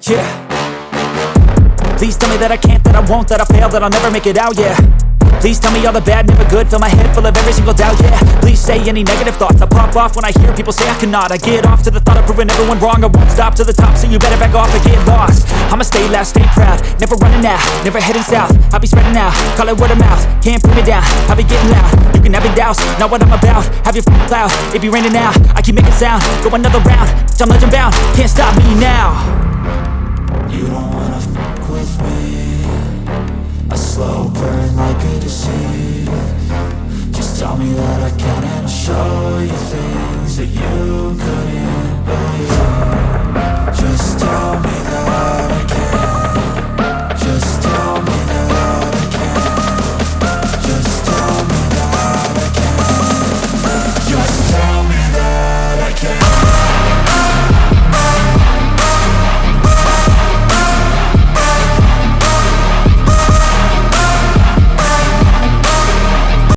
Yeah. Please tell me that I can't, that I won't, that I fail, that I'll never make it out, yeah. Please tell me all the bad, never good, fill my head full of every single doubt, yeah. Please say any negative thoughts, I pop off when I hear people say I cannot. I get off to the thought of proving everyone wrong, I won't stop to the top, so you better back off and get lost. I'ma stay loud, stay proud, never running out, never heading south. I'll be spreading out, call it word of mouth, can't put me down, I'll be getting loud. You can have your doubts, not what I'm about, have your f***ing cloud, it be raining now. I keep making sound, go another round, I'm legend bound, can't stop me now. You don't wanna fuck with me, a slow burn like a disease. Just tell me that I can and I'll show you things that you couldn't